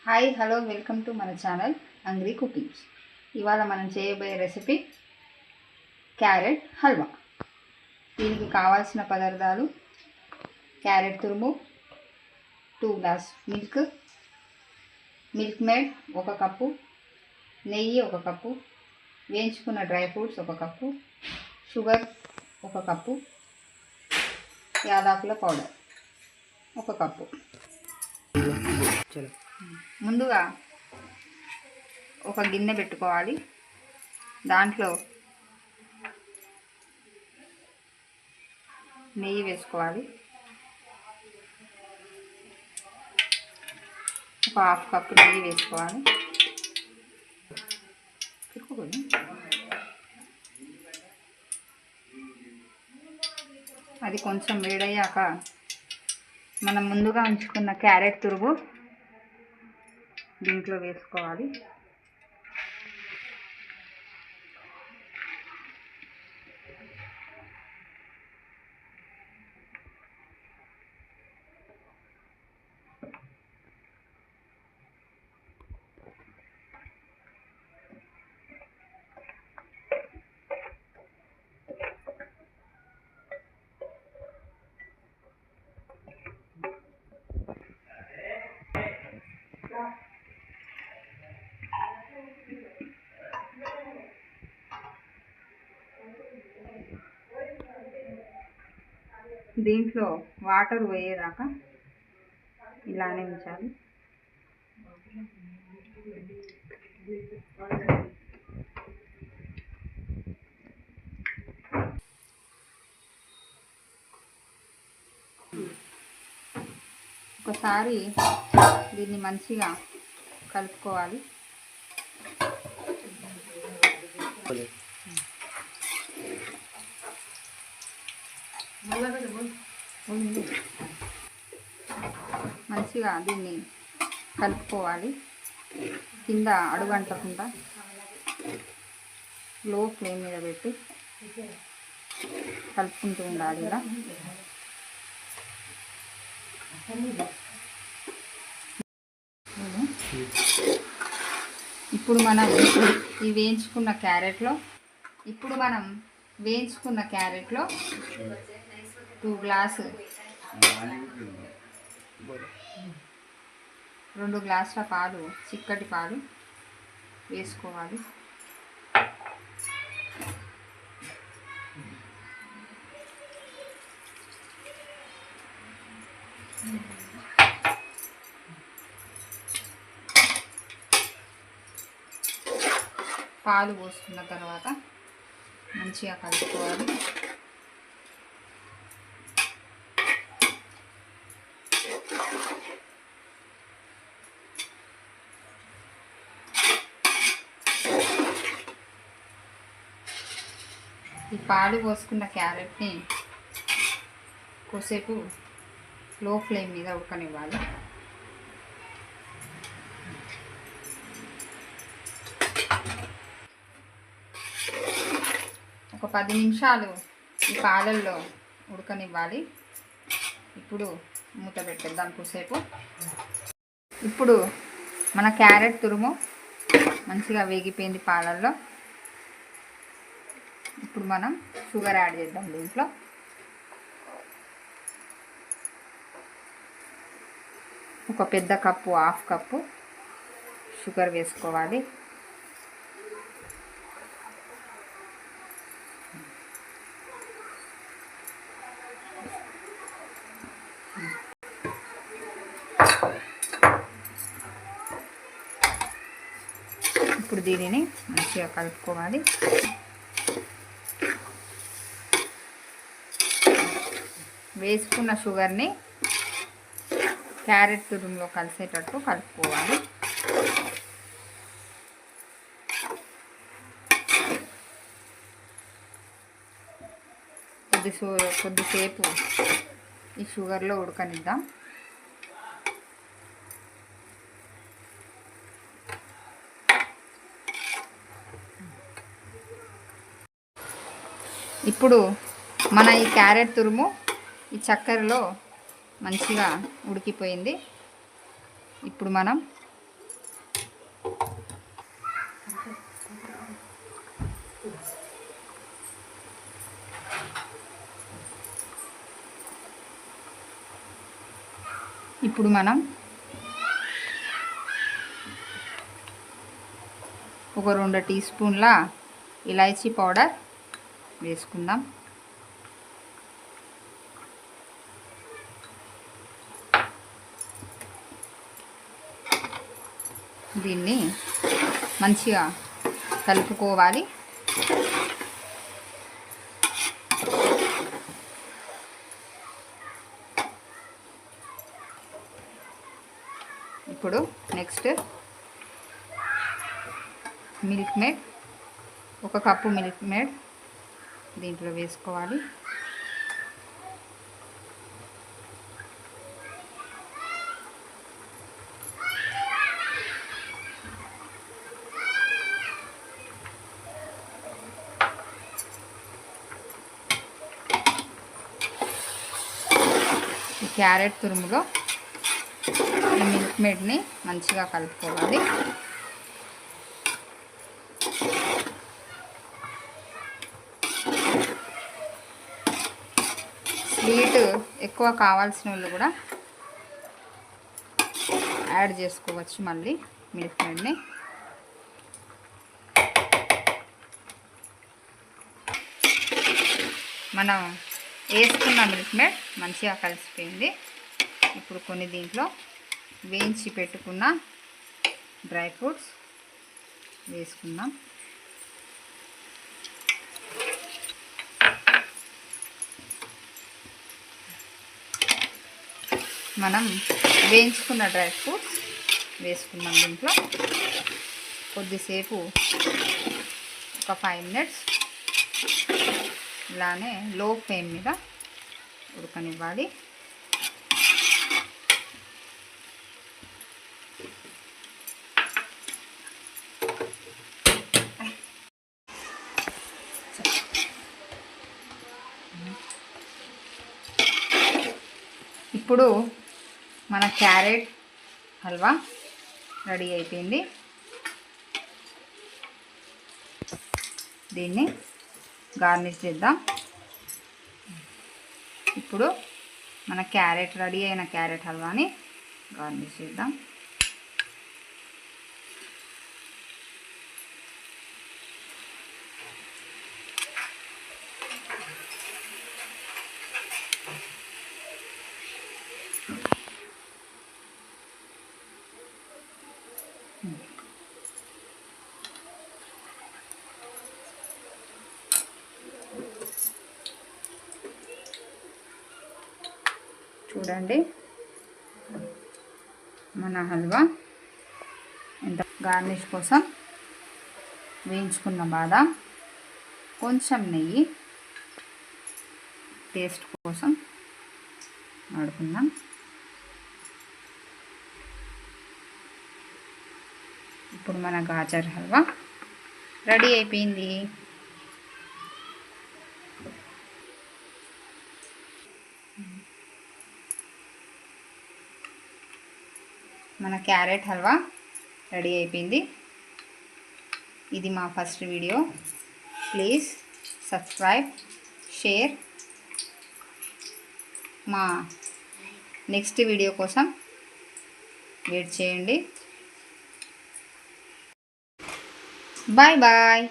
Hi hello welcome to మన channel hungry cookings. ఇవాళ మనం చేయబోయే రెసిపీ క్యారెట్ హల్వా. దీనికి కావాల్సిన పదార్థాలు: క్యారెట్ తురుము, 2 గ్లాస్ మిల్క్ మేడ్ 1 కప్పు, నెయ్యి 1 కప్పు, వేయించుకున్న dry fruits 1 cup, sugar 1 cup, యాలకుల పౌడర్ 1 కప్పు. ముందుగా ఒక గిన్నె పెట్టుకోవాలి. దాంట్లో నెయ్యి వేసుకోవాలి. ఒక 1/2 కప్పు నెయ్యి వేసుకోవాలి. అది కొంచెం వేడయ్యాక మనం ముందుగా ఉంచుకున్న క్యారెట్ తురుము దీంట్లో వేసుకోవాలి. దీంట్లో వాటర్ పోయేదాకా ఇలానే ఉంచాలి. ఒకసారి దీన్ని మంచిగా కలుపుకోవాలి. మంచిగా దీన్ని కలుపుకోవాలి. కింద అడుగంటకుండా లో ఫ్లేమ్ మీద పెట్టి కలుపుకుంటూ ఉండాలి. ఇలా ఇప్పుడు మనం వేయించుకున్న క్యారెట్లో 2 గ్లాసు 2 గ్లాసుల పాలు, చిక్కటి పాలు వేసుకోవాలి. పాలు పోసుకున్న తర్వాత మంచిగా కలుపుకోవాలి. ఈ పాలు పోసుకున్న క్యారెట్ని కొద్దిసేపు లో ఫ్లేమ్ మీద ఉడకనివ్వాలి. ఒక 10 నిమిషాలు ఈ పాలల్లో ఉడకనివ్వాలి. ఇప్పుడు మూత పెట్టేద్దాం కొద్దిసేపు. ఇప్పుడు మన క్యారెట్ తురుము మంచిగా వేగిపోయింది పాలల్లో. ఇప్పుడు మనం షుగర్ యాడ్ చేద్దాం. దీంట్లో ఒక పెద్ద కప్పు, 1/2 కప్పు షుగర్ వేసుకోవాలి. ఇప్పుడు దీనిని మంచిగా కలుపుకోవాలి. వేసుకున్న షుగర్ని క్యారెట్ తురుములో కలిసేటట్టు కలుపుకోవాలి. కొద్దిసేపు ఈ షుగర్లో ఉడకనిద్దాం. ఇప్పుడు మన ఈ క్యారెట్ తురుము ఈ చక్కెరలో మంచిగా ఉడికిపోయింది. ఇప్పుడు మనం ఇప్పుడు మనం ఒక 2 టీ స్పూన్ల ఇలాచీ పౌడర్ వేసుకుందాం. దీన్ని మంచిగా కలుపుకోవాలి. ఇప్పుడు next milk made, 1 cup milk made దీంట్లో వేసుకోవాలి. ఈ క్యారెట్ తురుములో ఈ మిల్క్ మేడ్ని మంచిగా కలుపుకోవాలి. స్వీట్ ఎక్కువ కావాల్సిన వాళ్ళు కూడా యాడ్ చేసుకోవచ్చు మళ్ళీ మిల్క్ మేడ్ని. మనం వేసుకున్న మిల్క్ మేడ్ మంచిగా కలిసిపోయింది. ఇప్పుడు కొన్ని దీంట్లో వేయించి పెట్టుకున్న డ్రై ఫ్రూట్స్ వేసుకుందాం. మనం వేయించుకున్న డ్రై ఫ్రూట్స్ వేసుకున్నాం. దీంట్లో కొద్దిసేపు ఒక 5 మినిట్స్ ఇలానే లో ఫ్లేమ్ మీద ఉడకనివ్వాలి. ఇప్పుడు మన క్యారెట్ హల్వా రెడీ అయిపోయింది. దీన్ని గార్నిష్ చేద్దాం. ఇప్పుడు మన రెడీ అయిన క్యారెట్ హల్వాని గార్నిష్ చేద్దాం. చూడండి మన హల్వా ఎంత. గార్నిష్ కోసం వేయించుకున్న బాదాం, కొంచెం నెయ్యి టేస్ట్ కోసం వాడుకుందాం. ఇప్పుడు మన గాజర్ హల్వా రెడీ అయిపోయింది. మన క్యారెట్ హల్వా రెడీ అయిపోయింది. ఇది మా first video. Please subscribe, share. మా నెక్స్ట్ వీడియో కోసం వెయిట్ చేయండి. Bye bye.